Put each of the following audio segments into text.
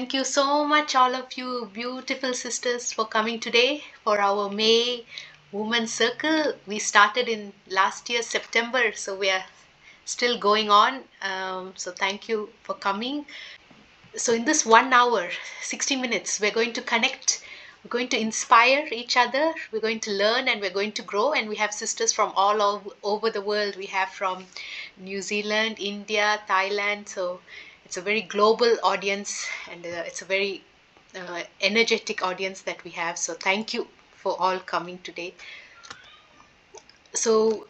Thank you so much, all of you beautiful sisters, for coming today for our May Women's Circle. We started in last year, September, so we are still going on. So, thank you for coming. So, in this 1 hour, 60 minutes, we're going to connect, we're going to inspire each other, we're going to learn, and we're going to grow. And we have sisters from all over the world. We have from New Zealand, India, Thailand. So, it's a very global audience, and it's a very energetic audience that we have. So, thank you for all coming today. So,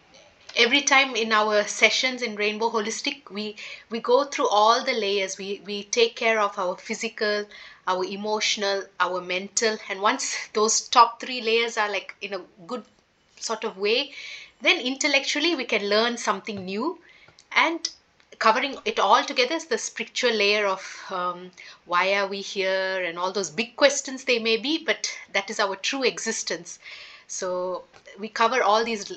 every time in our sessions in Rainbow Holistic, we go through all the layers. We take care of our physical, our emotional, our mental, and once those top three layers are like in a good sort of way, then intellectually we can learn something new. And covering it all together is the spiritual layer of why are we here and all those big questions they may be, but that is our true existence. So we cover all these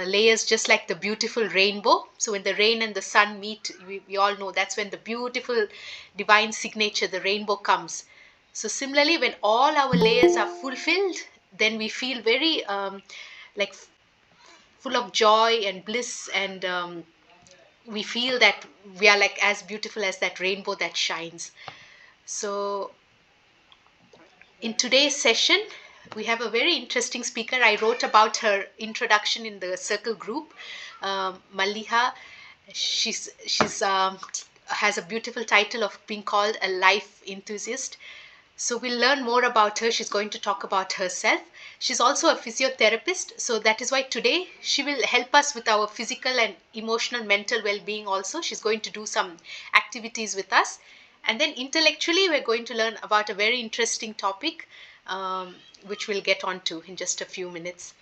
layers just like the beautiful rainbow. So when the rain and the sun meet, we all know that's when the beautiful divine signature, the rainbow, comes. So similarly, when all our layers are fulfilled, then we feel very like full of joy and bliss, and we feel that we are like as beautiful as that rainbow that shines. So in today's session, we have a very interesting speaker. I wrote about her introduction in the circle group. Maleeha, she's has a beautiful title of being called a life enthusiast. So we'll learn more about her. She's going to talk about herself. She's also a physiotherapist. So that is why today she will help us with our physical and emotional, mental well being also. She's going to do some activities with us. And then intellectually, we're going to learn about a very interesting topic, which we'll get onto in just a few minutes.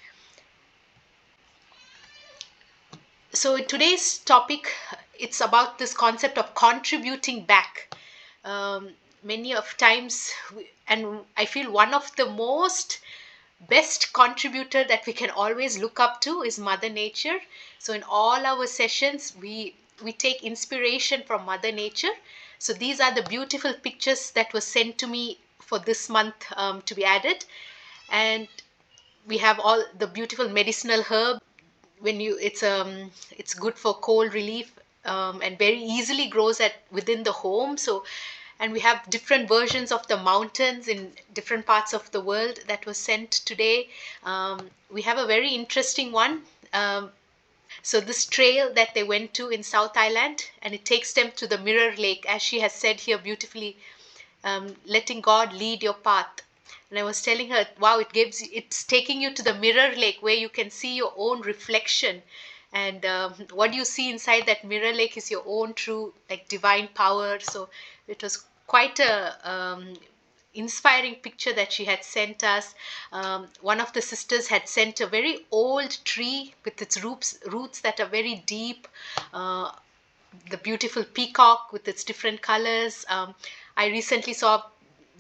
So today's topic, it's about this concept of contributing back. Many of times, and I feel one of the most best contributor that we can always look up to is Mother Nature. So in all our sessions, we take inspiration from Mother Nature. So these are the beautiful pictures that were sent to me for this month, to be added. And we have all the beautiful medicinal herb. When you it's good for cold relief, and very easily grows at within the home. So, and we have different versions of the mountains in different parts of the world that was sent today. We have a very interesting one. So this trail that they went to in South Thailand, and it takes them to the Mirror Lake, as she has said here beautifully, letting God lead your path. And I was telling her, wow, it's taking you to the Mirror Lake where you can see your own reflection. And what you see inside that Mirror Lake is your own true, like, divine power. So it was quite a inspiring picture that she had sent us. One of the sisters had sent a very old tree with its roots that are very deep. The beautiful peacock with its different colors. I recently saw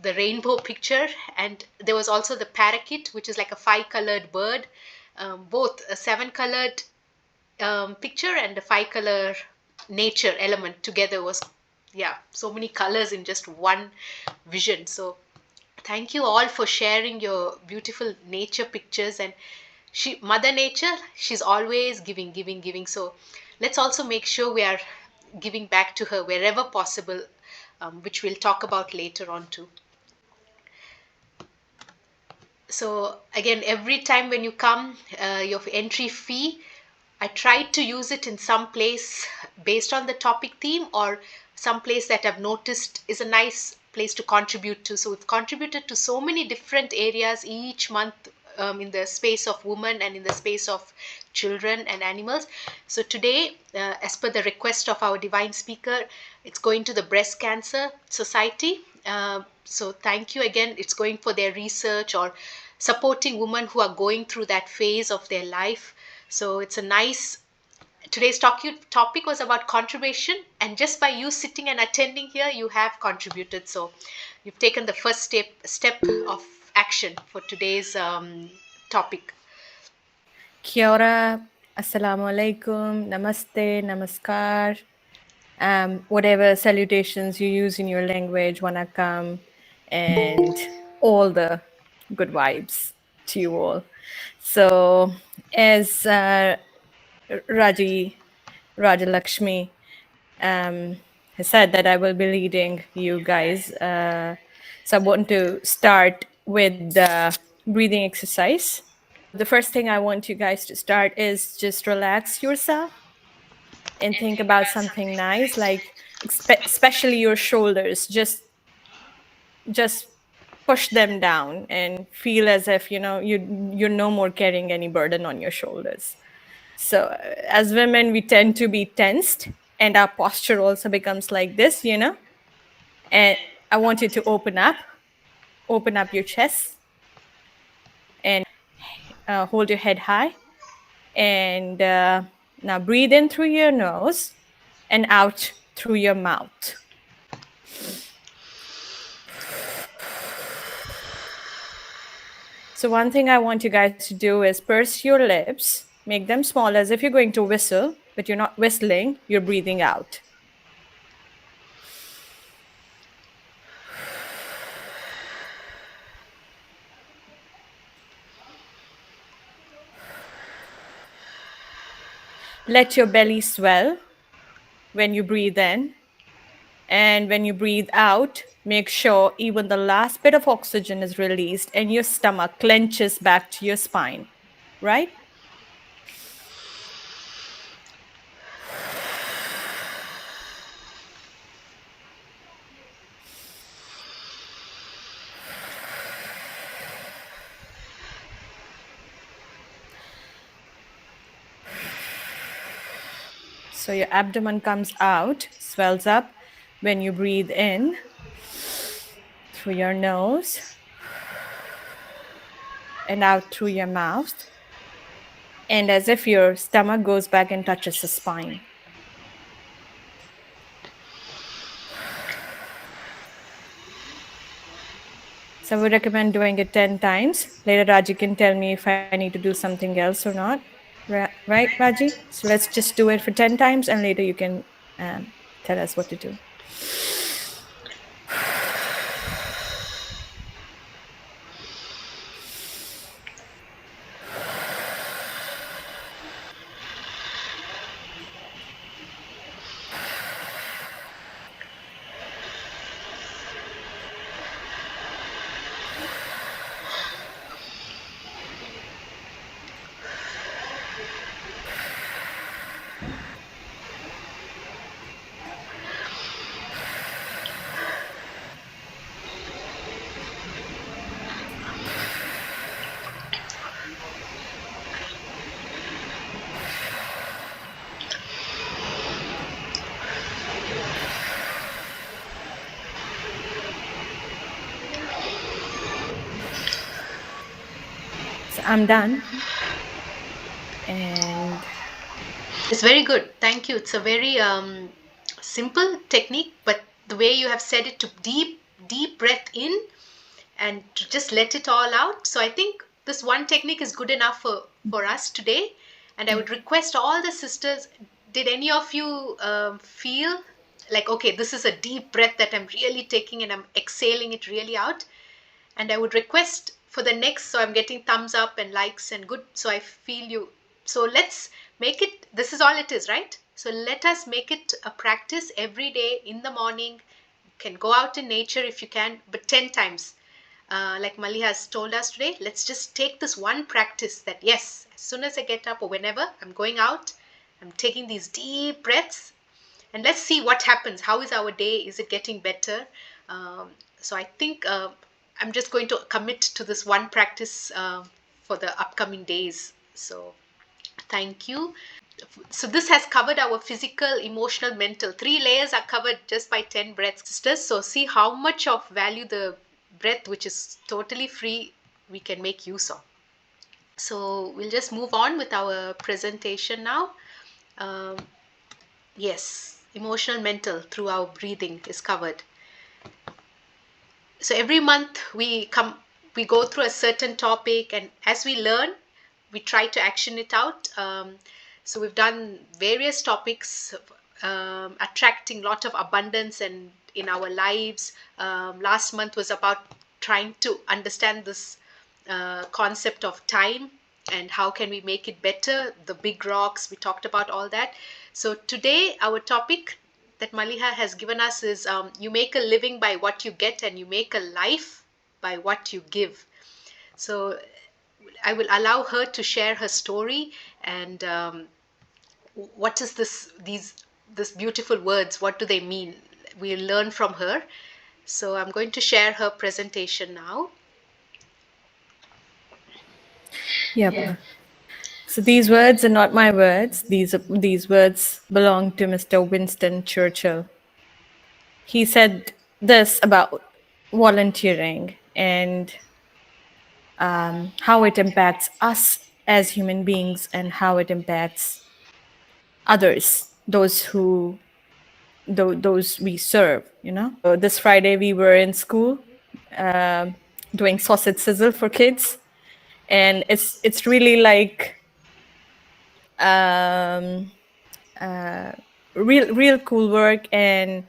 the rainbow picture, and there was also the parakeet, which is like a five-colored bird. Both a seven-colored picture and a five-color nature element together was, yeah, so many colors in just one vision. So thank you all for sharing your beautiful nature pictures. And Mother Nature, she's always giving, giving, giving. So let's also make sure we are giving back to her wherever possible, which we'll talk about later on too. So again, every time when you come, your entry fee, I tried to use it in some place based on the topic theme, or some place that I've noticed is a nice place to contribute to. So we've contributed to so many different areas each month, in the space of women and in the space of children and animals. So today, as per the request of our divine speaker, it's going to the Breast Cancer Society. So thank you again. It's going for their research or supporting women who are going through that phase of their life. So it's a nice, today's topic was about contribution, and just by you sitting and attending here, you have contributed. So you've taken the first step of action for today's topic. Kia ora, assalamu alaikum, namaste, namaskar. Whatever salutations you use in your language, wanakam, and all the good vibes to you all. So, as Raji Rajalaxmi has said that I will be leading you guys. So I want to start with the breathing exercise. The first thing I want you guys to start is just relax yourself and think about something nice, like especially your shoulders. Just push them down and feel as if you're no more carrying any burden on your shoulders. So as women, we tend to be tensed, and our posture also becomes like this. And I want you to open up your chest, and hold your head high, and now breathe in through your nose and out through your mouth. So one thing I want you guys to do is purse your lips, make them small as if you're going to whistle, but you're not whistling, you're breathing out. Let your belly swell when you breathe in, and when you breathe out, make sure even the last bit of oxygen is released and your stomach clenches back to your spine, right? So your abdomen comes out, swells up when you breathe in through your nose and out through your mouth, and as if your stomach goes back and touches the spine. So I would recommend doing it 10 times. Later, Raji can tell me if I need to do something else or not. Right, Raji? So let's just do it for 10 times, and later you can tell us what to do. So I'm done. And It's very good. Thank you. It's a very simple technique, but the way you have said it, to deep breath in and to just let it all out. So I think this one technique is good enough for us today. And I would request all the sisters, did any of you feel like, okay, this is a deep breath that I'm really taking and I'm exhaling it really out? And I would request for the next, so I'm getting thumbs up and likes and good, so I feel you. So let's make it, this is all it is, right? So let us make it a practice every day in the morning. You can go out in nature if you can, but 10 times. Like Mali has told us today, let's just take this one practice that yes, as soon as I get up or whenever I'm going out, I'm taking these deep breaths, and let's see what happens. How is our day? Is it getting better? So I think I'm just going to commit to this one practice for the upcoming days. So thank you. So this has covered our physical, emotional, mental. Three layers are covered just by 10 breaths, sisters. So see how much of value the breath, which is totally free, we can make use of. So we'll just move on with our presentation now. Um, yes, emotional, mental through our breathing is covered. So every month we go through a certain topic, and as we learn, we try to action it out. So we've done various topics attracting lot of abundance and in our lives. Last month was about trying to understand this concept of time and how can we make it better. The big rocks, we talked about all that. So today our topic that Maliha has given us is you make a living by what you get and you make a life by what you give. So I will allow her to share her story and what is this beautiful words, what do they mean. We'll learn from her. So I'm going to share her presentation now. Yep. So these words are not my words. These words belong to Mr. Winston Churchill. He said this about volunteering and how it impacts us as human beings and how it impacts others, those we serve. This Friday we were in school doing sausage sizzle for kids, and it's really like um, real cool work, and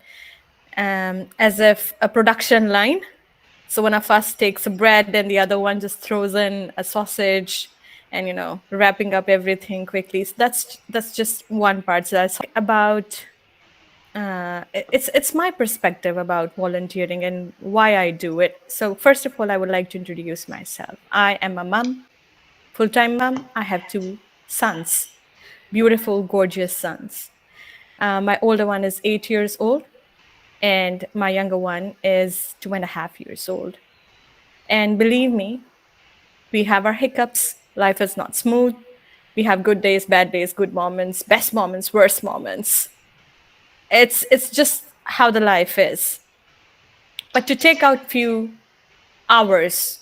as if a production line. So one of us takes a bread and the other one just throws in a sausage, and wrapping up everything quickly. So that's just one part. So that's about it's my perspective about volunteering and why I do it. So first of all, I would like to introduce myself. I am a mom, full-time mom. I have two sons, beautiful, gorgeous sons. My older one is 8 years old, and my younger one is 2.5 years old. And believe me, we have our hiccups. Life is not smooth. We have good days, bad days, good moments, best moments, worst moments. It's just how the life is. But to take out few hours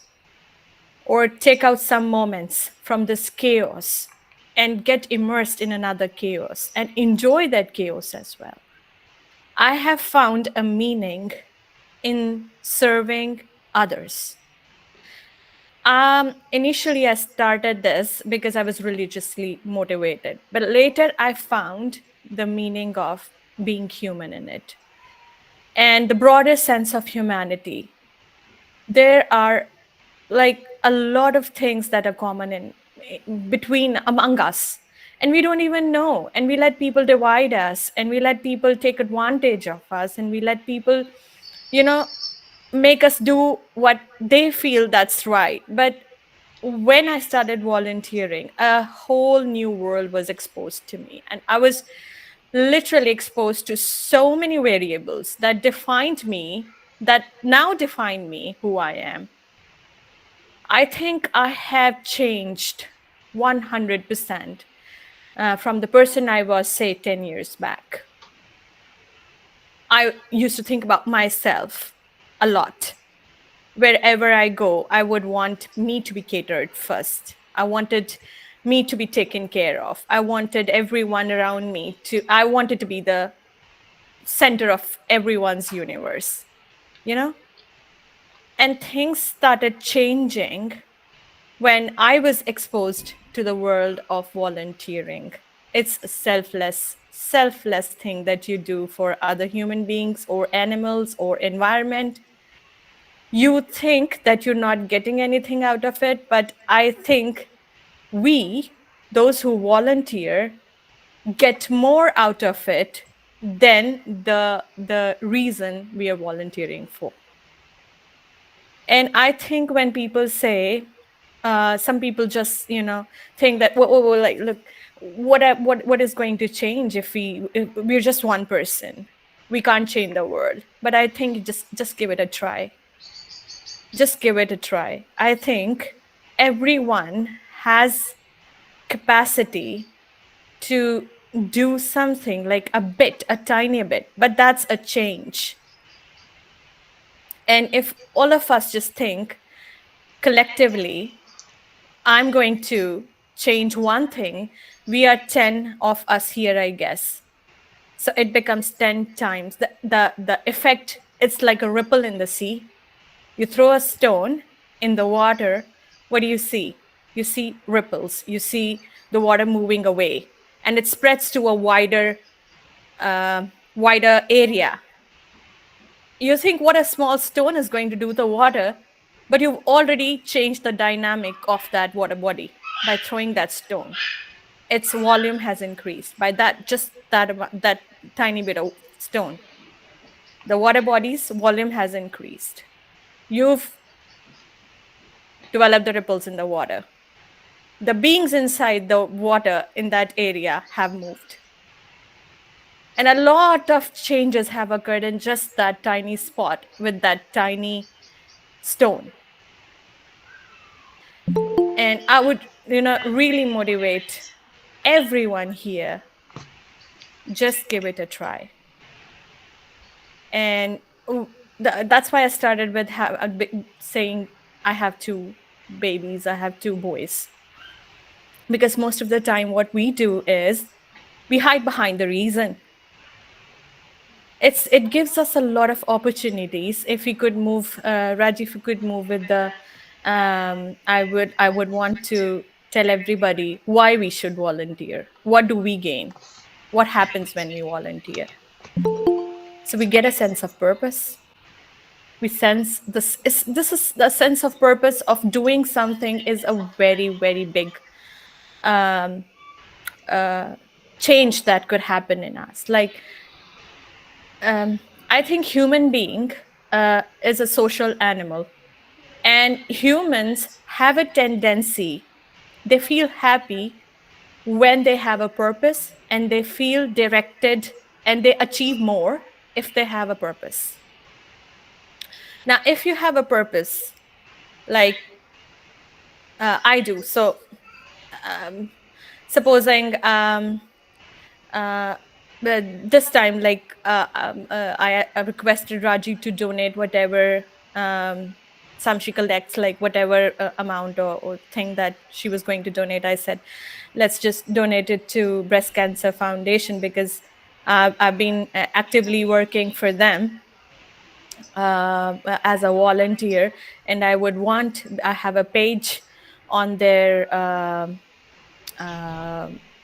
or take out some moments from this chaos and get immersed in another chaos and enjoy that chaos as well, I have found a meaning in serving others. Initially, I started this because I was religiously motivated, but later I found the meaning of being human in it and the broader sense of humanity. There are like a lot of things that are common in between among us, and we don't even know, and we let people divide us, and we let people take advantage of us, and we let people you know make us do what they feel that's right. But when I started volunteering, a whole new world was exposed to me, and I was literally exposed to so many variables that defined me, that now define me, who I am. I think I have changed 100% from the person I was, say, 10 years back. I used to think about myself a lot. Wherever I go, I would want me to be catered first. I wanted me to be taken care of. I wanted everyone around me I wanted to be the center of everyone's universe, you know? And things started changing when I was exposed to the world of volunteering. It's a selfless thing that you do for other human beings or animals or environment. You think that you're not getting anything out of it, but I think we, those who volunteer, get more out of it than the reason we are volunteering for. And I think when people say, some people just think that, well, like, look, what is going to change if we're just one person, we can't change the world. But I think just give it a try. Just give it a try. I think everyone has capacity to do something, like a bit, a tiny bit, but that's a change. And if all of us just think collectively, I'm going to change one thing, we are 10 of us here, I guess. So it becomes 10 times. The effect, it's like a ripple in the sea. You throw a stone in the water, what do you see? You see ripples. You see the water moving away, and it spreads to a wider wider area. You think what a small stone is going to do with the water, but you've already changed the dynamic of that water body by throwing that stone. Its volume has increased by that, just that tiny bit of stone. The water body's volume has increased. You've developed the ripples in the water. The beings inside the water in that area have moved. And a lot of changes have occurred in just that tiny spot with that tiny stone. And I would, really motivate everyone here, just give it a try. And that's why I started with saying I have two babies, I have two boys. Because most of the time, what we do is we hide behind the reason. It gives us a lot of opportunities. If we could move, Raj, if you could move with the, I would want to tell everybody why we should volunteer. What do we gain? What happens when we volunteer? So we get a sense of purpose. We sense this is the sense of purpose of doing something is a very, very big um, change that could happen in us. Like, I think human being is a social animal, and humans have a tendency, they feel happy when they have a purpose, and they feel directed, and they achieve more if they have a purpose. Now, if you have a purpose, like I do, so supposing uh, but this time, like I requested Raji to donate whatever sum she collects, like whatever amount or thing that she was going to donate. I said, let's just donate it to Breast Cancer Foundation, because I've been actively working for them as a volunteer, and I have a page on their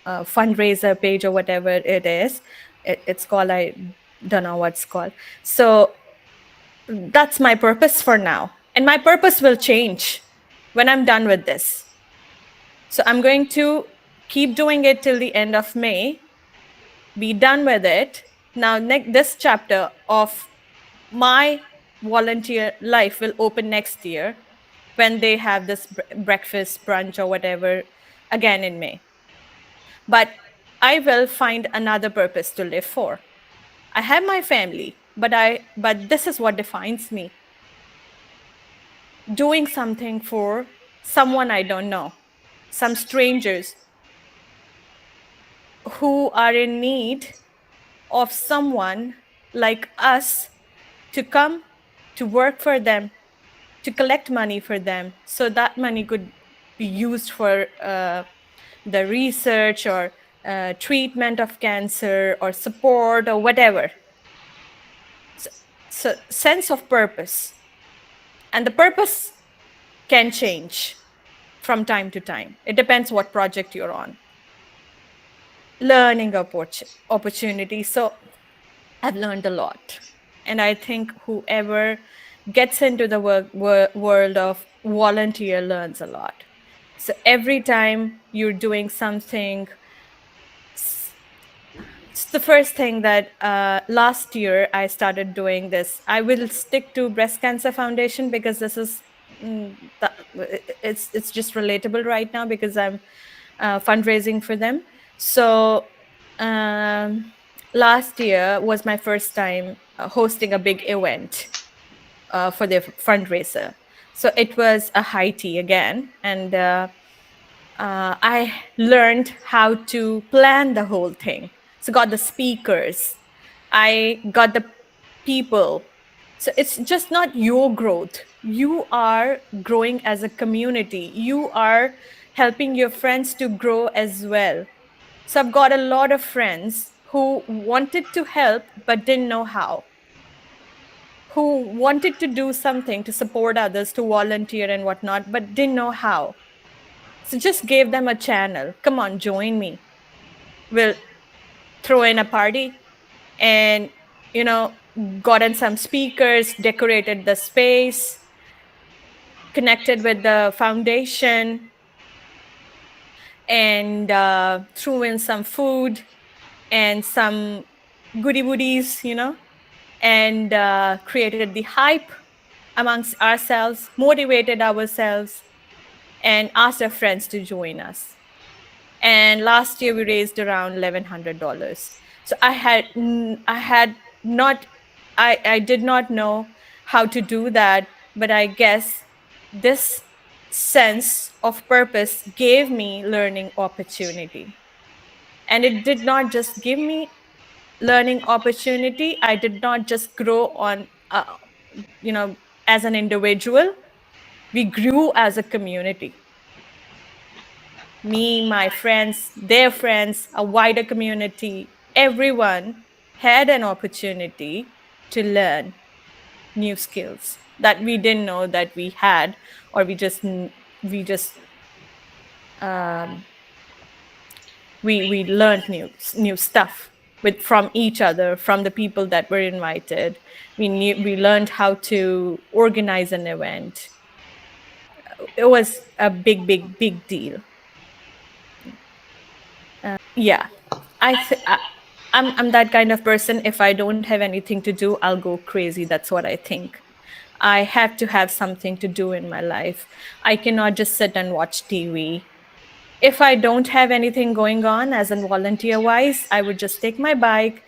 fundraiser page, or whatever it is. It's called, I don't know what's called. So that's my purpose for now, and my purpose will change when I'm done with this. So I'm going to keep doing it till the end of May, be done with it. Now, this chapter of my volunteer life will open next year, when they have this breakfast, brunch, or whatever, again in May. But I will find another purpose to live for. I have my family, but this is what defines me. Doing something for someone I don't know, some strangers who are in need of someone like us to come to work for them, to collect money for them, so that money could be used for the research, or treatment of cancer, or support, or whatever. So sense of purpose. And the purpose can change from time to time. It depends what project you're on. Learning opportunity. So I've learned a lot. And I think whoever gets into the world of volunteer learns a lot. So every time you're doing something, it's the first thing that last year I started doing this. I will stick to Breast Cancer Foundation, because this is it's just relatable right now, because I'm fundraising for them. So last year was my first time hosting a big event for their fundraiser. So it was a high tea again, and I learned how to plan the whole thing. So got the speakers, I got the people. So it's just not your growth. You are growing as a community. You are helping your friends to grow as well. So I've got a lot of friends who wanted to help but didn't know how, who wanted to do something to support others, to volunteer and whatnot, but didn't know how. So just gave them a channel. Come on, join me. We'll throw in a party. and, you know, gotten some speakers, decorated the space, connected with the foundation, and threw in some food and some goody woodies, you know, and created the hype amongst ourselves, motivated ourselves, and asked our friends to join us. And last year we raised around $1,100. So I had not, I did not know how to do that, but I guess this sense of purpose gave me learning opportunity. And it did not just give me learning opportunity. I did not just grow on, you know, as an individual. We grew as a community. Me, my friends, their friends, a wider community, everyone had an opportunity to learn new skills that we didn't know that we had, or we just um, we learned new stuff with from each other, from the people that were invited. We learned how to organize an event. It was a big deal. Yeah, I th- I, I'm that kind of person. If I don't have anything to do, I'll go crazy. That's what I think. I have to have something to do in my life. I cannot just sit and watch TV. If I don't have anything going on as in volunteer wise, I would just take my bike,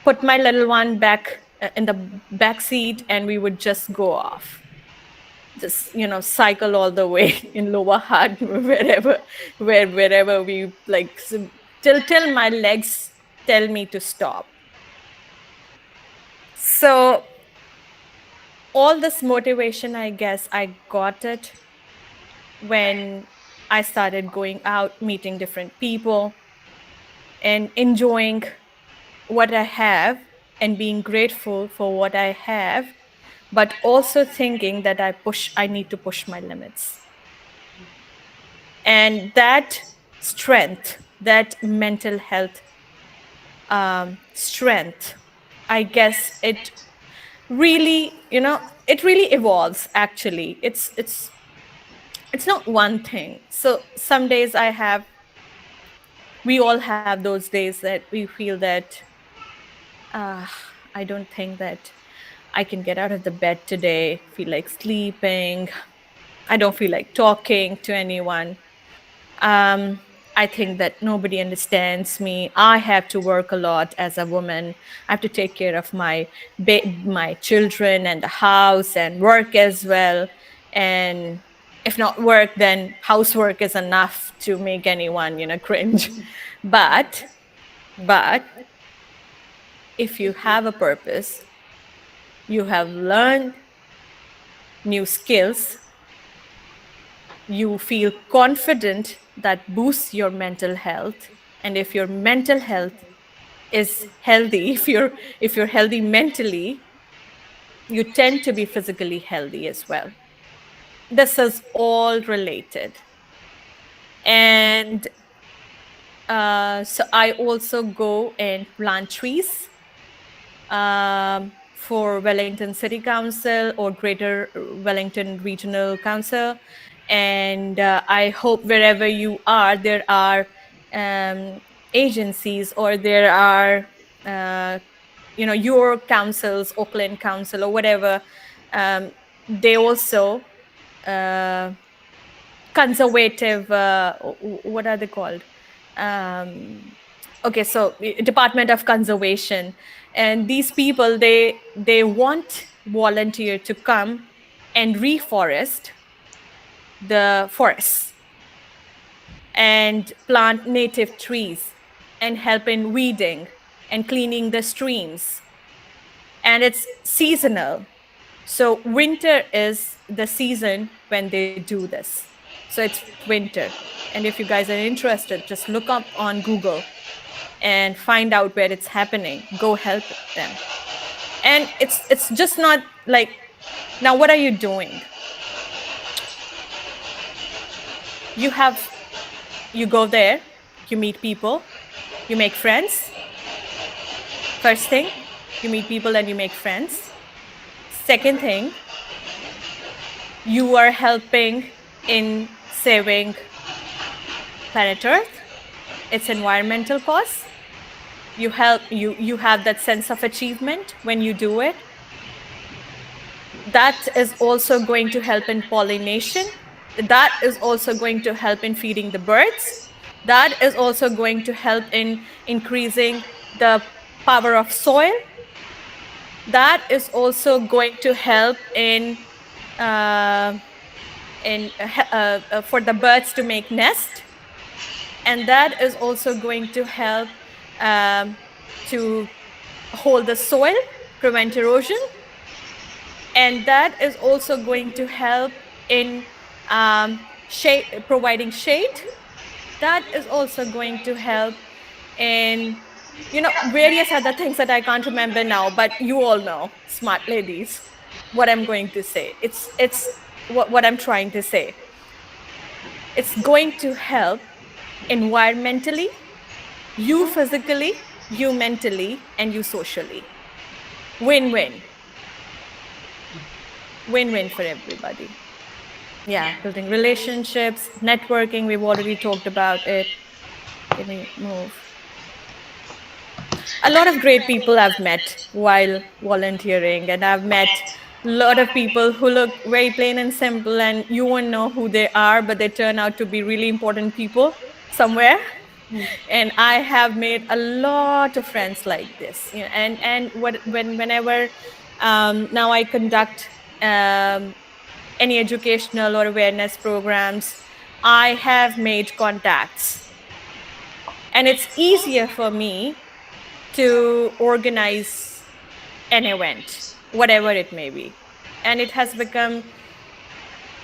put my little one back in the back seat, and we would just go off. Just, you know, cycle all the way in Lower Hutt, wherever we like, till my legs tell me to stop. So all this motivation, I guess I got it when I started going out, meeting different people, and enjoying what I have and being grateful for what I have, but also thinking that I need to push my limits. And that strength, that mental health strength, I guess it really, you know, it really evolves actually. It's not one thing. So some days we all have those days that we feel that uh, I don't think that I can get out of the bed today, feel like sleeping. I don't feel like talking to anyone. Um, I think that nobody understands me. I have to work a lot as a woman. I have to take care of my children and the house and work as well. And if not work, then housework is enough to make anyone, you know, cringe. But but if you have a purpose, you have learned new skills, you feel confident, that boosts your mental health. And if your mental health is healthy, if you're healthy mentally, you tend to be physically healthy as well. This is all related. And so I also go and plant trees for Wellington City Council or Greater Wellington Regional Council. And I hope wherever you are, there are agencies, or there are, your councils, Auckland Council or whatever. They also uh, conservative, what are they called? um, okay, so Department of Conservation. And these people, they want volunteer to come and reforest the forests and plant native trees and help in weeding and cleaning the streams. And it's seasonal. So winter is the season when they do this. So it's winter. And if you guys are interested, just look up on Google and find out where it's happening. Go help them. And it's just not like, now what are you doing? You go there, you meet people, you make friends, First thing, you meet people and you make friends. Second thing, you are helping in saving planet Earth, its environmental cause. You have that sense of achievement when you do it. That is also going to help in pollination. That is also going to help in feeding the birds. That is also going to help in increasing the power of soil. That is also going to help uh, for the birds to make nest, and that is also going to help um, to hold the soil, prevent erosion, and that is also going to help in providing shade. That is also going to help in various other things that I can't remember now, but you all know, smart ladies, what I'm going to say. It's what I'm trying to say. It's going to help environmentally, you physically, you mentally, and you socially. Win-win. Win-win for everybody. Yeah, building relationships, networking, we've already talked about it. Can we move? A lot of great people I've met while volunteering, and I've met a lot of people who look very plain and simple, and you won't know who they are, but they turn out to be really important people somewhere. And I have made a lot of friends like this. And whenever now I conduct any educational or awareness programs, I have made contacts, and it's easier for me to organize an event, whatever it may be. And it has become,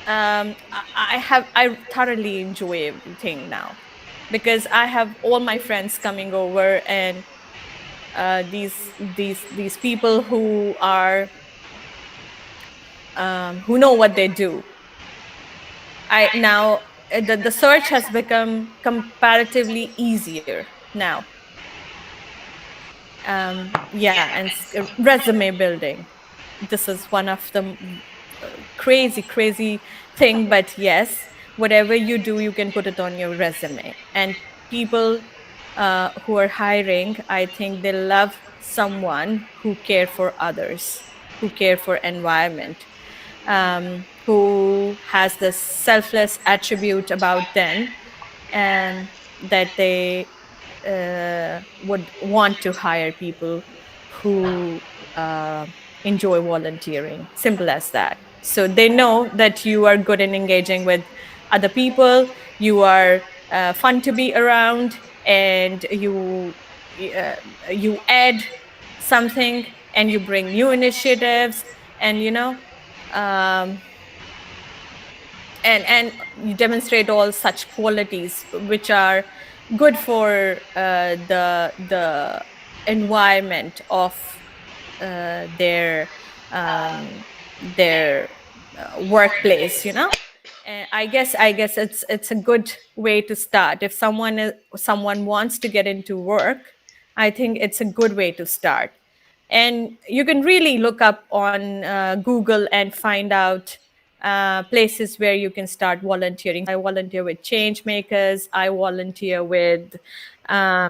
I thoroughly enjoy everything now, because I have all my friends coming over, and these people who are who know what they do. I now the search has become comparatively easier now. Yeah, and resume building. This is one of the crazy thing, but yes, whatever you do, you can put it on your resume. And people who are hiring, I think they love someone who care for others, who care for environment, who has this selfless attribute about them, that they would want to hire people who enjoy volunteering. Simple as that. So they know that you are good in engaging with other people, you are fun to be around, and uh, you add something, and you bring new initiatives, and um, and you demonstrate all such qualities which are good for the environment of their their workplace. And I guess it's a good way to start. If someone wants to get into work, I think it's a good way to start. And you can really look up on Google and find out places where you can start volunteering. I volunteer with change makers, I volunteer with uh,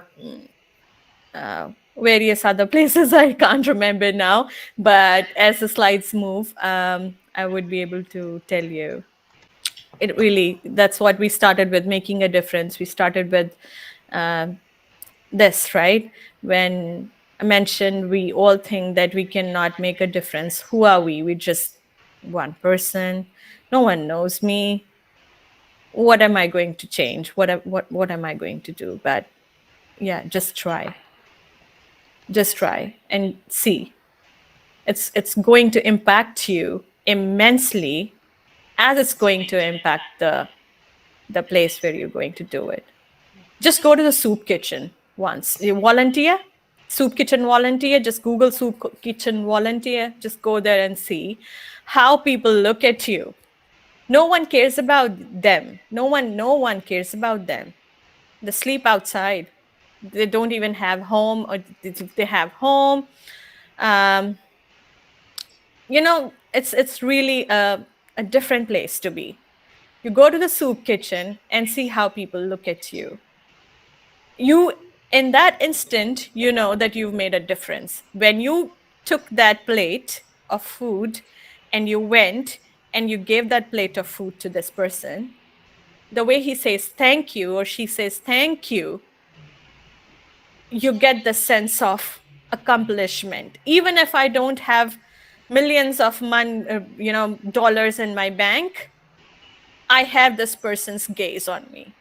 various other places I can't remember now, but as the slides move, I would be able to tell you. It really, that's what we started with, making a difference. We started with this, right? When I mentioned we all think that we cannot make a difference. Who are we? We're just one person. No one knows me. What am I going to change? What am I going to do? But yeah, just try. Just try and see. It's going to impact you immensely, as it's going to impact the place where you're going to do it. Just go to the soup kitchen once. You volunteer, soup kitchen volunteer, just Google soup kitchen volunteer, just go there and see how people look at you. No one cares about them. No one cares about them. They sleep outside. They don't even have home, or if they have home, um, it's really a different place to be. You go to the soup kitchen and see how people look at you. You, in that instant, you know that you've made a difference when you took that plate of food and you went and you gave that plate of food to this person. The way he says thank you or she says thank you get the sense of accomplishment. Even if I don't have millions of dollars in my bank, I have this person's gaze on me,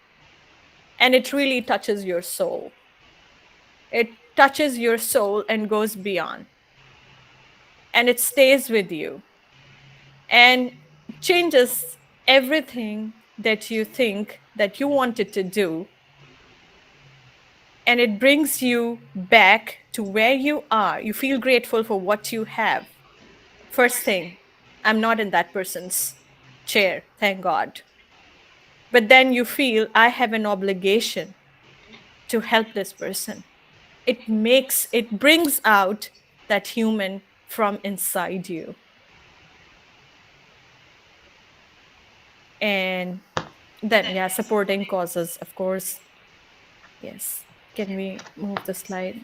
and it really touches your soul. It touches your soul and goes beyond, and it stays with you and changes everything that you think that you wanted to do, and it brings you back to where you are. You feel grateful for what you have. First thing, I'm not in that person's chair, thank God. But then you feel I have an obligation to help this person. It brings out that human from inside you. And then, yeah, supporting causes, of course. Yes. Can we move the slide?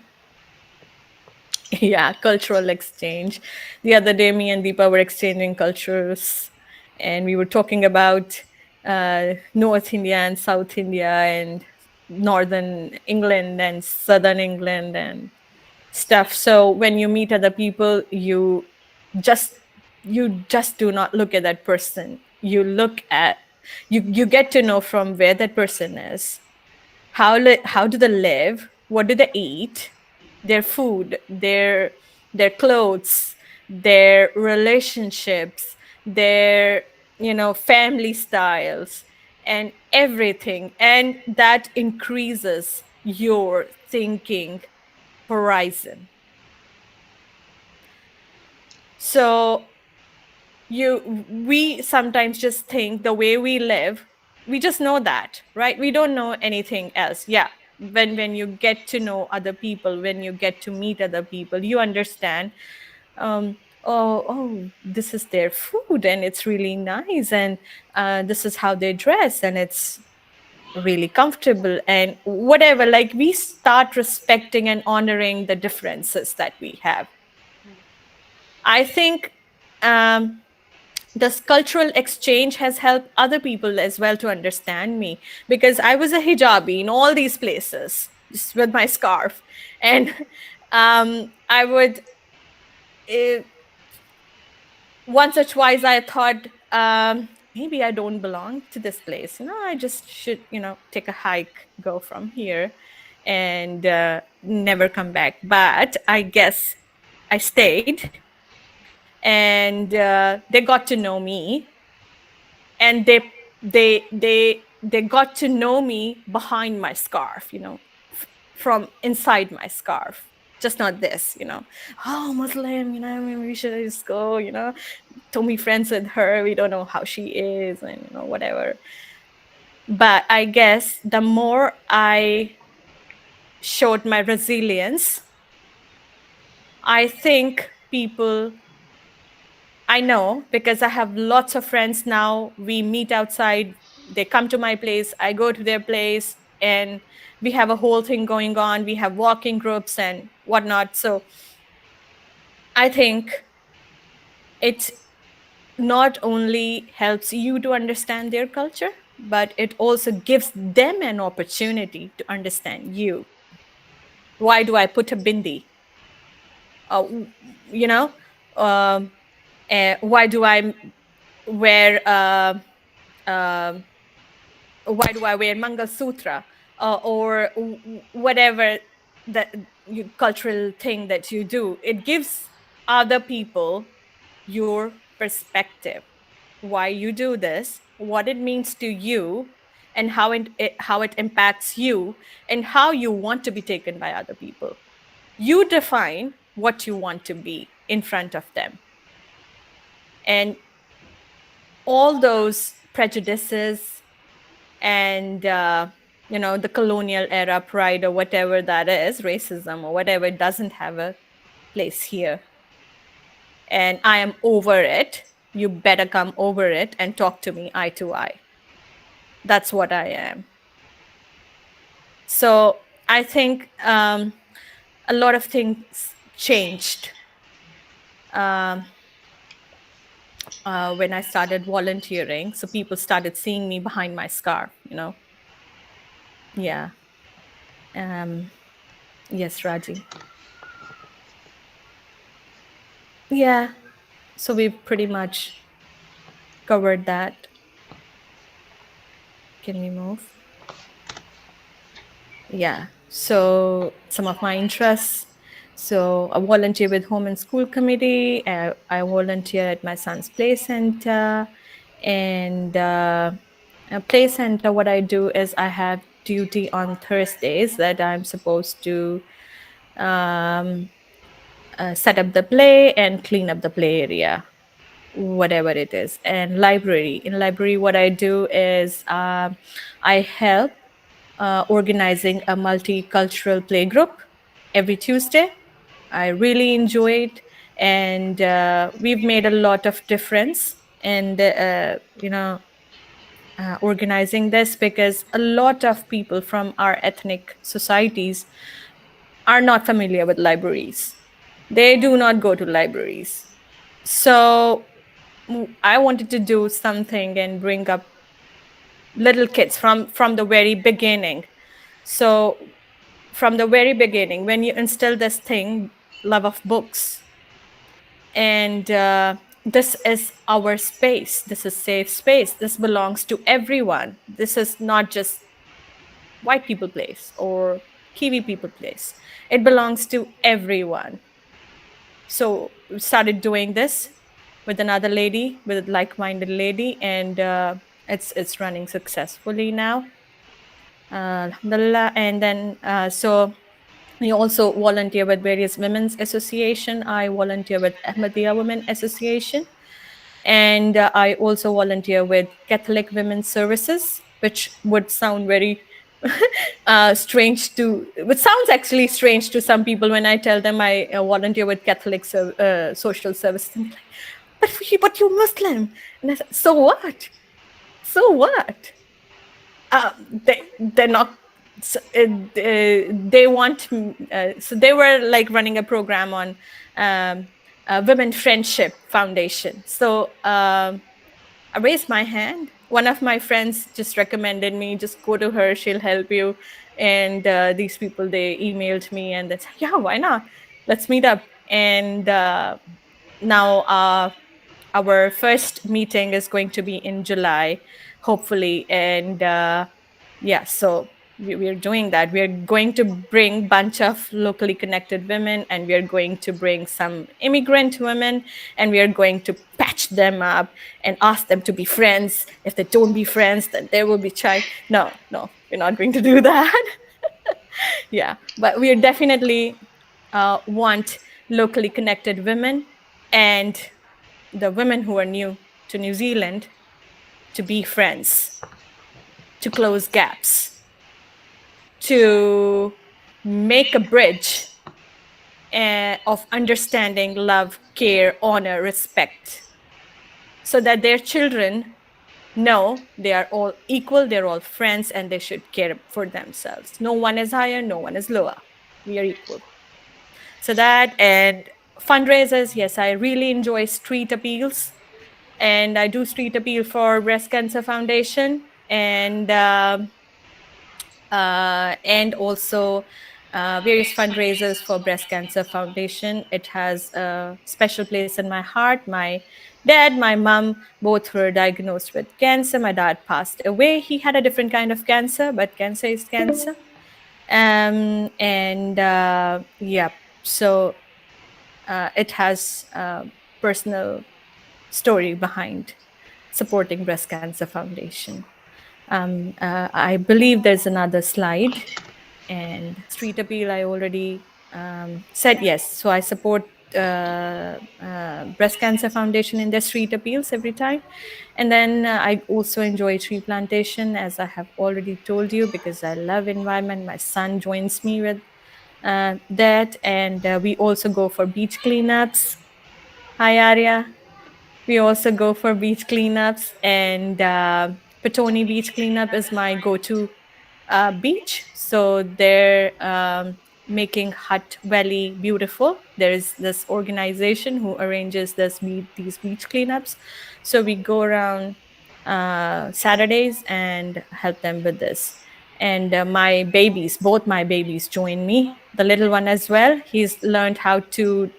Yeah, cultural exchange. The other day, me and Deepa were exchanging cultures, and we were talking about North India and South India, and Northern England and Southern England and stuff. So when you meet other people, just just do not look at that person. You get to know from where that person is, how do they live, what do they eat, their food, their clothes, their relationships, their family styles, and everything. And that increases your thinking horizon. So we sometimes just think the way we live, we just know that, right? We don't know anything else. Yeah, when you get to know other people, when you get to meet other people, you understand, oh, this is their food and it's really nice, and this is how they dress and it's really comfortable, and whatever. Like, we start respecting and honoring the differences that we have. I think um, this cultural exchange has helped other people as well to understand me, because I was a hijabi in all these places just with my scarf. And I would, uh, once or twice, I thought, maybe I don't belong to this place. I just should, take a hike, go from here, and never come back. But I guess I stayed, and they got to know me, and they got to know me behind my scarf, from inside my scarf, just not this, oh, Muslim, maybe we should just go, told me friends with her, we don't know how she is, and whatever. But I guess the more I showed my resilience, I think people, I know, because I have lots of friends now. We meet outside, they come to my place, I go to their place, and we have a whole thing going on. We have walking groups and whatnot. So I think it not only helps you to understand their culture, but it also gives them an opportunity to understand you. Why do I put a bindi? Uh, you know, um, why do I wear why do I wear Mangal Sutra, or whatever that cultural thing that you do? It gives other people your perspective, why you do this, what it means to you, and how it impacts you, and how you want to be taken by other people. You define what you want to be in front of them, and all those prejudices and the colonial era pride or whatever that is, racism or whatever, it doesn't have a place here. And I am over it. You better come over it and talk to me eye to eye. That's what I am. So I think a lot of things changed um, when I started volunteering. So people started seeing me behind my scarf. Yeah. Um, yes, Raji. Yeah. So we've pretty much covered that. Can we move? Yeah. So some of my interests. So I volunteer with Home and School Committee. I volunteer at my son's play center, and play center. What I do is I have duty on Thursdays that I'm supposed to um, set up the play and clean up the play area, whatever it is. And library. In library, what I do is I help organizing a multicultural play group every Tuesday. I really enjoy it, and we've made a lot of difference in organizing this, because a lot of people from our ethnic societies are not familiar with libraries. They do not go to libraries. So I wanted to do something and bring up little kids from the very beginning. So from the very beginning, when you instill this thing, love of books, and this is our space, this is safe space, this belongs to everyone, this is not just white people place or Kiwi people place, it belongs to everyone. So we started doing this with another lady, with a like-minded lady, and it's running successfully now. Alhamdulillah. And then so I also volunteer with various women's association. I volunteer with Ahmadiyya Women Association, and I also volunteer with Catholic Women's Services, which would sound very strange to. It sounds actually strange to some people when I tell them I volunteer with Catholic social services. And they're like, but you're Muslim, and I said, so what? So what? They're not. They want. So they were like running a program on Women Friendship Foundation. So I raised my hand. One of my friends just recommended me, just go to her, she'll help you. And these people, they emailed me and they said, yeah, why not? Let's meet up. And now our first meeting is going to be in July, hopefully. And yeah, so we're doing that. We're going to bring bunch of locally connected women, and we're going to bring some immigrant women, and we're going to patch them up and ask them to be friends. If they don't be friends, then there will be child. No, we're not going to do that. Yeah, but we definitely want locally connected women, and the women who are new to New Zealand, to be friends, to close gaps, to make a bridge of understanding, love, care, honor, respect, so that their children know they are all equal, they're all friends, and they should care for themselves. No one is higher, no one is lower. We are equal. So that, and fundraisers, yes, I really enjoy street appeals, and I do street appeal for Breast Cancer Foundation, and also various fundraisers for Breast Cancer Foundation. It has a special place in my heart. My dad, my mom, both were diagnosed with cancer. My dad passed away. He had a different kind of cancer, but cancer is cancer. And yeah, so it has a personal story behind supporting Breast Cancer Foundation. I believe there's another slide. And street appeal, I already said yes. So I support Breast Cancer Foundation in their street appeals every time. And then I also enjoy tree plantation, as I have already told you, because I love environment. My son joins me with that. And we also go for beach cleanups. Hi, Arya. We also go for beach cleanups, and Petone Beach Cleanup is my go-to beach. So they're making Hutt Valley beautiful. There is this organization who arranges these beach cleanups. So we go around Saturdays and help them with this. And my babies, both my babies, join me. The little one as well. He's learned how to.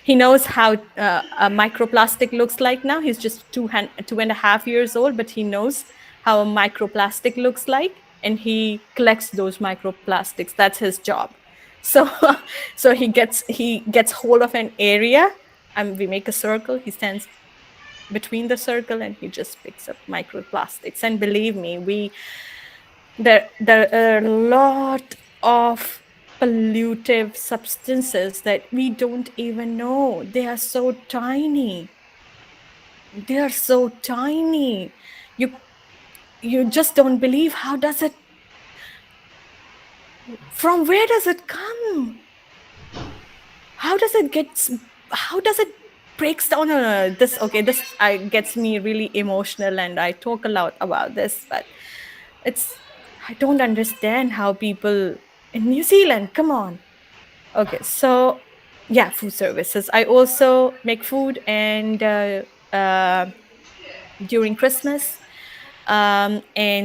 He knows how a microplastic looks like now. He's just 2.5 years old, but he knows how a microplastic looks like, and he collects those microplastics. That's his job. So, so he gets hold of an area, and we make a circle. He stands between the circle, and he just picks up microplastics. And believe me, there are a lot of pollutive substances that we don't even know. They are so tiny. They are so tiny. You just don't believe. How does it, from where does it come? How does it get, how does it breaks down? This, okay, this gets me really emotional, and I talk a lot about this, but it's, I don't understand how people in New Zealand, come on. Okay, so yeah, food services. I also make food, and during Christmas, and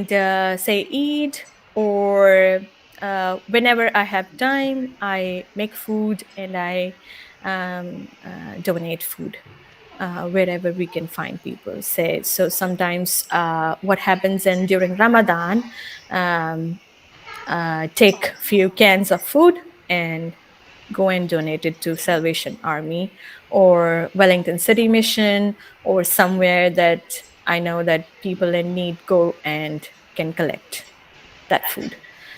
say Eid, or whenever I have time, I make food, and I donate food wherever we can find people. Say, so sometimes what happens in during Ramadan, um, take few cans of food and go and donate it to Salvation Army or Wellington City Mission, or somewhere that I know that people in need go and can collect that food.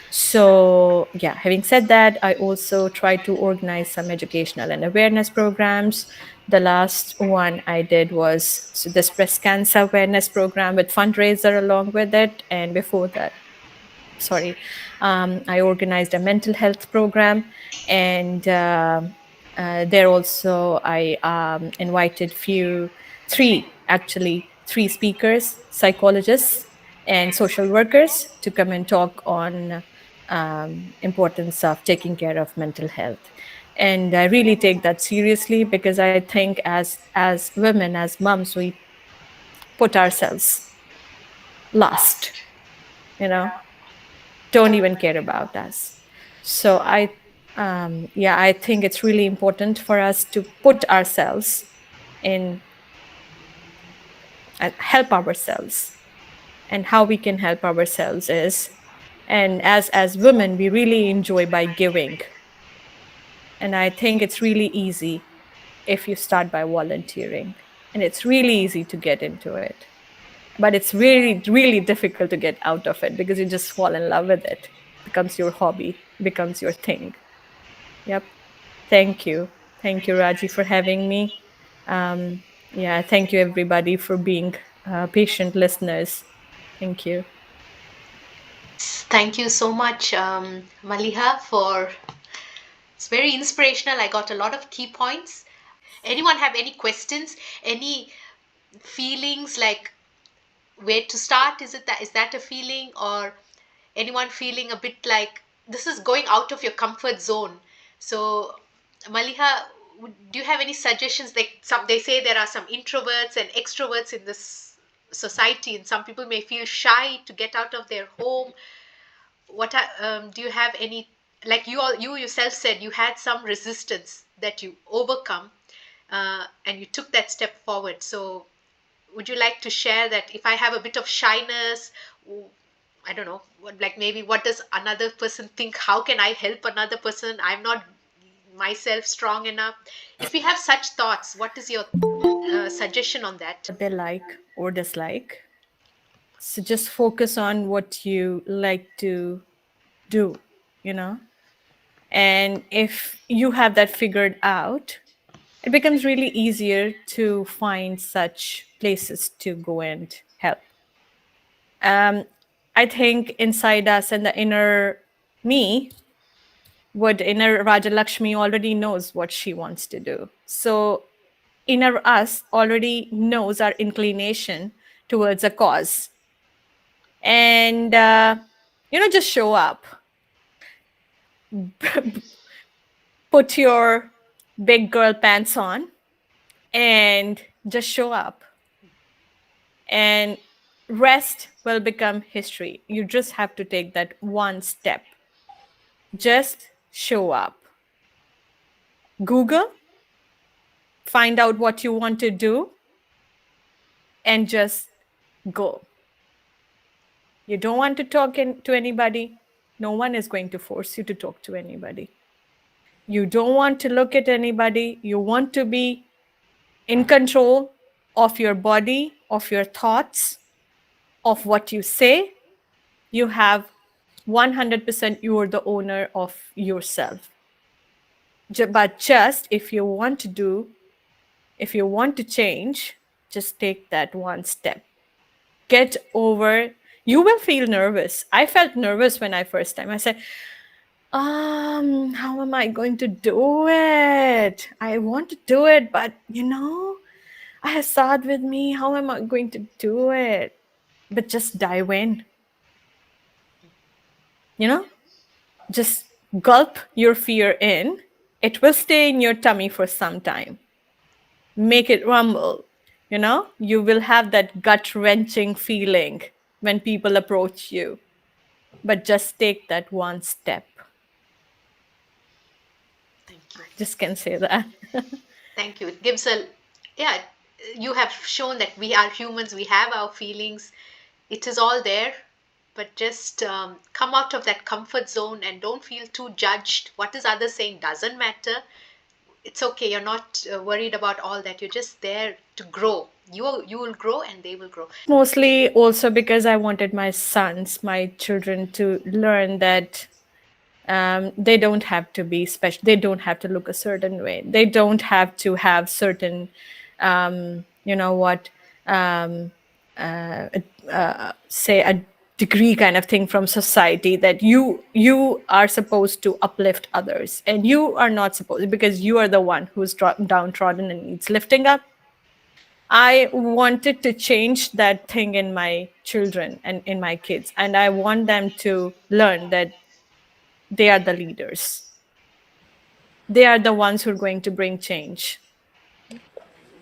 So, yeah, having said that, I also try to organize some educational and awareness programs. The last one I did was, so this breast cancer awareness program with fundraiser along with it. And before that, sorry, I organized a mental health program, and there also I invited three speakers, psychologists and social workers, to come and talk on importance of taking care of mental health. And I really take that seriously, because I think as women, as moms, we put ourselves last, you know, don't even care about us. So yeah, I think it's really important for us to put ourselves in and help ourselves. And how we can help ourselves is, and as women, we really enjoy by giving. And I think it's really easy if you start by volunteering. And it's really easy to get into it. But it's really, really difficult to get out of it, because you just fall in love with it. It becomes your hobby, becomes your thing. Yep. Thank you. Thank you, Raji, for having me. Yeah, thank you, everybody, for being patient listeners. Thank you. Thank you so much, Maliha, for it's very inspirational. I got a lot of key points. Anyone have any questions? Any feelings like where to start? Is that a feeling, or anyone feeling a bit like this is going out of your comfort zone? So, Maliha, do you have any suggestions? Like some, they say there are some introverts and extroverts in this society, and some people may feel shy to get out of their home. Do you have any, like you yourself said you had some resistance that you overcome, and you took that step forward. So would you like to share that if I have a bit of shyness, I don't know, like maybe what does another person think, how can I help another person, I'm not myself strong enough. If you have such thoughts, what is your suggestion on that? What they like or dislike. So just focus on what you like to do, you know? And if you have that figured out, it becomes really easier to find such places to go and help. Um, I think inside us and the inner me, what inner Rajalakshmi already knows what she wants to do. So inner us already knows our inclination towards a cause. And, just show up, put your big girl pants on, and just show up. And rest will become history. You just have to take that one step. Just show up. Google, find out what you want to do, and just go. You don't want to to anybody. No one is going to force you to talk to anybody. You don't want to look at anybody. You want to be in control of your body, of your thoughts, of what you say. You have 100%, you are the owner of yourself. But just if you want to if you want to change, just take that one step. Get over. You will feel nervous. I felt nervous when I first time. I said, how am I going to do it? I want to do it, but I have Saad with me. How am I going to do it? But just dive in, you know, just gulp your fear in. It will stay in your tummy for some time. Make it rumble. You will have that gut wrenching feeling when people approach you, but just take that one step. Thank you. Just can say that. Thank you. It gives a, yeah, you have shown that we are humans, we have our feelings, it is all there, but just come out of that comfort zone and don't feel too judged. What is others saying doesn't matter. It's okay. You're not worried about all that. You're just there to grow. You will grow and they will grow. Mostly also because I wanted my sons, my children, to learn that they don't have to be special. They don't have to look a certain way. They don't have to have certain, you know what, um, say a degree kind of thing from society, that you are supposed to uplift others, and you are not supposed, because you are the one who's downtrodden and needs lifting up. I wanted to change that thing in my children and in my kids, and I want them to learn that they are the leaders. They are the ones who are going to bring change.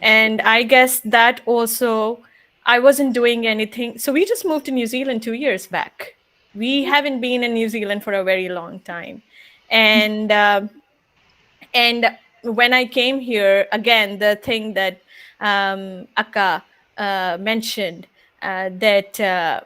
And I guess that also, I wasn't doing anything. So we just moved to New Zealand 2 years back. We haven't been in New Zealand for a very long time. And and when I came here, again, the thing that Akka mentioned, that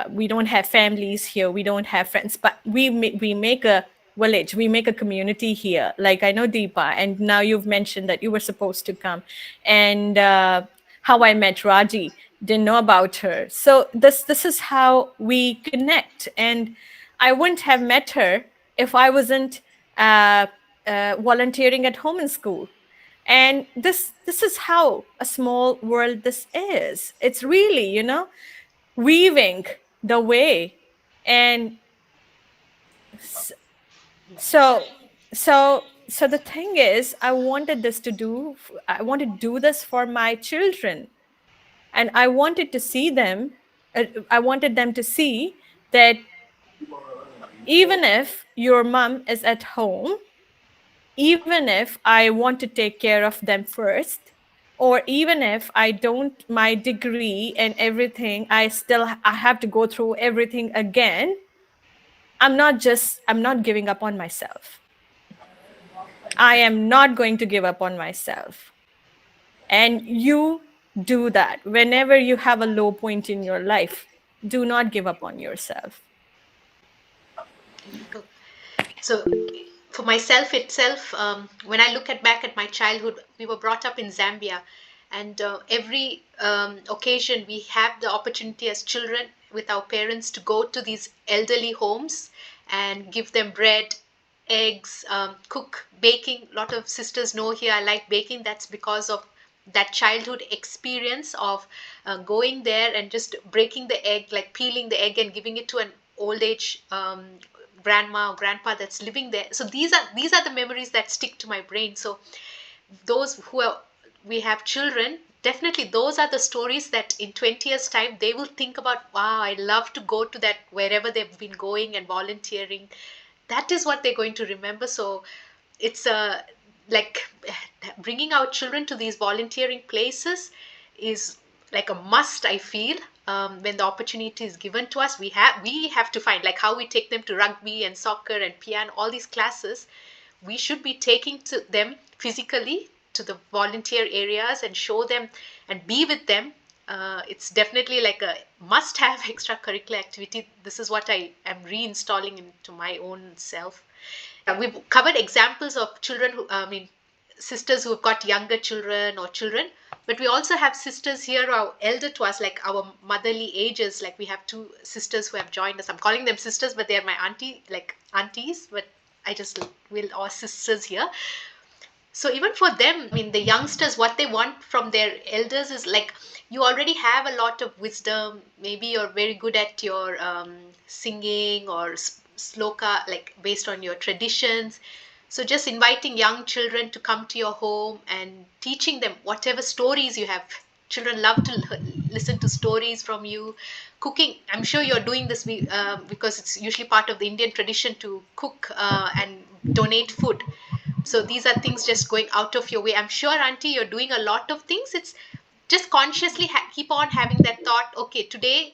we don't have families here, we don't have friends, but we make a village, we make a community here. Like, I know Deepa, and now you've mentioned that you were supposed to come, and how I met Raji, didn't know about her. So this is how we connect, and I wouldn't have met her if I wasn't uh, volunteering at home and school. And this is how a small world this is. It's really, weaving the way. And s- so so the thing is, I wanted to do this for my children, and I wanted to see them. I wanted them to see that even if your mom is at home, even if I want to take care of them first, or even if I don't, my degree and everything, I have to go through everything again. I'm not giving up on myself. I am not going to give up on myself. And you do that whenever you have a low point in your life. Do not give up on yourself. So for myself itself, when I look at back at my childhood, we were brought up in Zambia, and every occasion we have the opportunity as children with our parents to go to these elderly homes and give them bread, eggs, cook, baking. A lot of sisters know here I like baking. That's because of that childhood experience of going there and just breaking the egg, like peeling the egg and giving it to an old age grandma or grandpa that's living there. So these are the memories that stick to my brain. So those who are, we have children, definitely those are the stories that in 20 years time they will think about. Wow, I love to go to that wherever they've been going and volunteering. That is what they're going to remember. So it's like bringing our children to these volunteering places is like a must, I feel. When the opportunity is given to us, we have to find, like how we take them to rugby and soccer and piano, all these classes. We should be taking to them physically to the volunteer areas and show them and be with them. It's definitely like a must have extracurricular activity. This is what I am reinstalling into my own self. We've covered examples of children who, I mean, sisters who've got younger children or children, but we also have sisters here who are elder to us, like our motherly ages. Like we have two sisters who have joined us. I'm calling them sisters, but they are my auntie, like aunties, but I just will, or sisters here. So even for them, I mean, the youngsters, what they want from their elders is like, you already have a lot of wisdom. Maybe you're very good at your singing or sloka, like based on your traditions. So just inviting young children to come to your home and teaching them whatever stories you have. Children love to listen to stories from you. Cooking, I'm sure you're doing this because it's usually part of the Indian tradition to cook and donate food. So these are things just going out of your way. I'm sure, Auntie, you're doing a lot of things. It's just consciously keep on having that thought. Okay, today,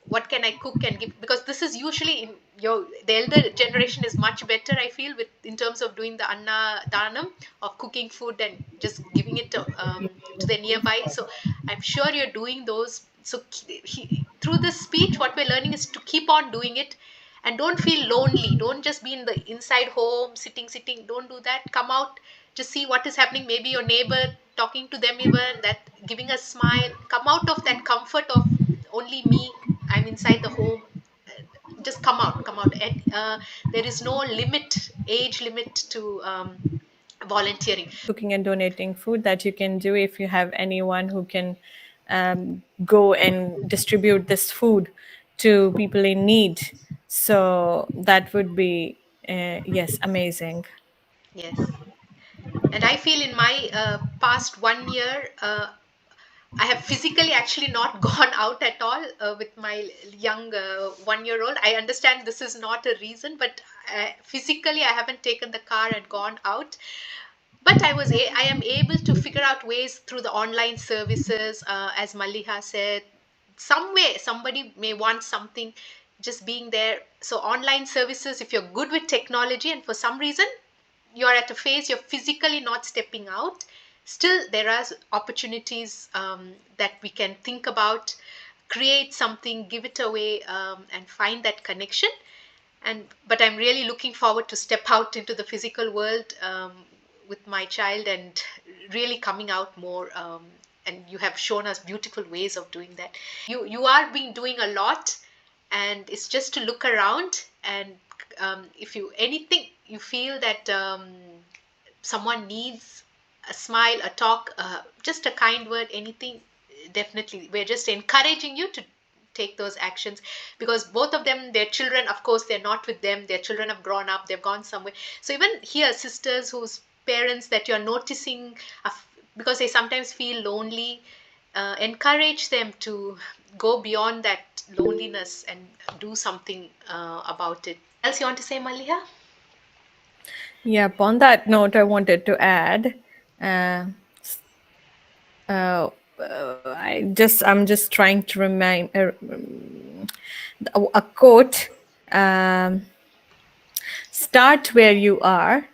what can I cook and give? Because this is usually in your, the elder generation is much better, I feel, with in terms of doing the anna danam of cooking food and just giving it to the nearby. So I'm sure you're doing those. So through this speech, what we're learning is to keep on doing it and don't feel lonely. Don't just be in the inside home sitting. Don't do that. Come out, just see what is happening. Maybe your neighbor, talking to them, even that, giving a smile. Come out of that comfort of only me, I'm inside the home. Just come out. And there is no age limit to volunteering. Cooking and donating food that you can do if you have anyone who can go and distribute this food to people in need. So that would be, yes, amazing. Yes. And I feel in my past 1 year, I have physically actually not gone out at all with my young 1 year old. I understand this is not a reason, but physically I haven't taken the car and gone out. But I am able to figure out ways through the online services, as Maliha said. Some way somebody may want something, just being there. So online services, if you're good with technology and for some reason you're at a phase you're physically not stepping out, still there are opportunities that we can think about, create something, give it away, and find that connection. And but I'm really looking forward to step out into the physical world with my child and really coming out more. And you have shown us beautiful ways of doing that. You are being doing a lot, and it's just to look around. And if you anything you feel that someone needs, a smile, a talk, just a kind word, anything, definitely we're just encouraging you to take those actions. Because both of them, their children, of course they're not with them, their children have grown up, they've gone somewhere. So even here, sisters whose parents that you're noticing, because they sometimes feel lonely, encourage them to go beyond that loneliness and do something about it. Else you want to say, Maliha? Yep. On that note, I wanted to add, uh, uh, I'm just trying to remind a quote. Um, Start where you are,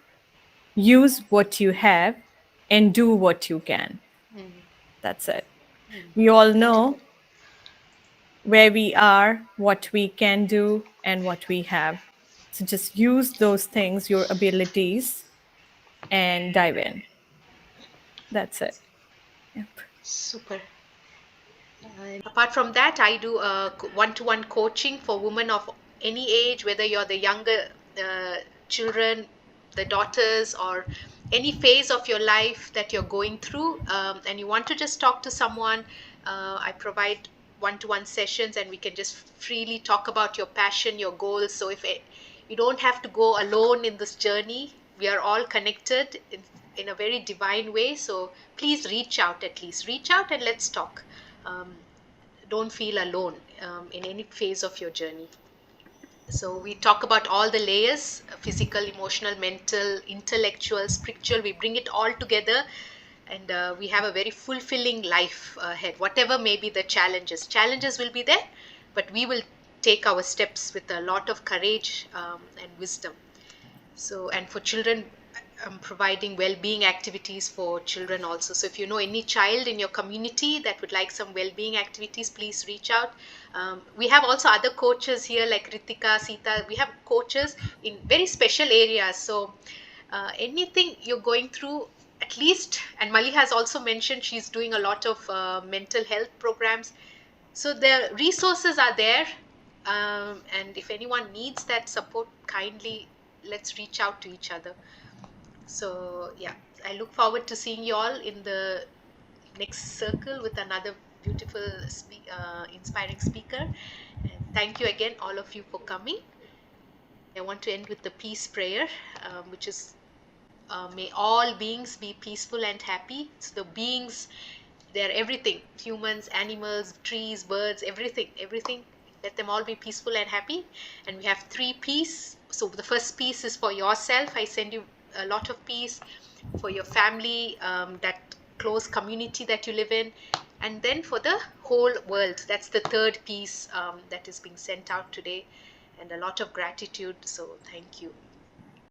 use what you have, and do what you can. Mm, That's it. We all beautiful. know where we are, what we can do, and what we have. So just use those things, your abilities, and dive in. That's it. Yep. Super. And apart from that, I do one-to-one coaching for women of any age, whether you're the younger. children, the daughters, or any phase of your life that you're going through, and you want to just talk to someone, I provide one-to-one sessions, and we can just freely talk about your passion, your goals. So if you don't have to go alone in this journey, we are all connected in a very divine way. So please reach out, at least reach out, and let's talk. um, don't feel alone in any phase of your journey. So we talk about all the layers: physical, emotional, mental, intellectual, spiritual. We bring it all together, and we have a very fulfilling life ahead. Whatever may be the challenges, challenges will be there, but we will take our steps with a lot of courage and wisdom. So, and for children, I'm providing well-being activities for children also. So if you know any child in your community that would like some well-being activities, please reach out. We have also other coaches here like Ritika, Sita. We have coaches in very special areas. So anything you're going through, at least, and Mali has also mentioned she's doing a lot of mental health programs. So the resources are there, and if anyone needs that support, kindly let's reach out to each other. So yeah, I look forward to seeing you all in the next circle with another beautiful inspiring speaker. And thank you again, all of you, for coming. I want to end with the peace prayer, which is, may all beings be peaceful and happy. So the beings, they're everything: humans, animals, trees, birds, everything, everything. Let them all be peaceful and happy. And we have three peace. So the first peace is for yourself. I send you a lot of peace for your family, that close community that you live in, and then for the whole world. That's the third piece that is being sent out today, and a lot of gratitude. So thank you.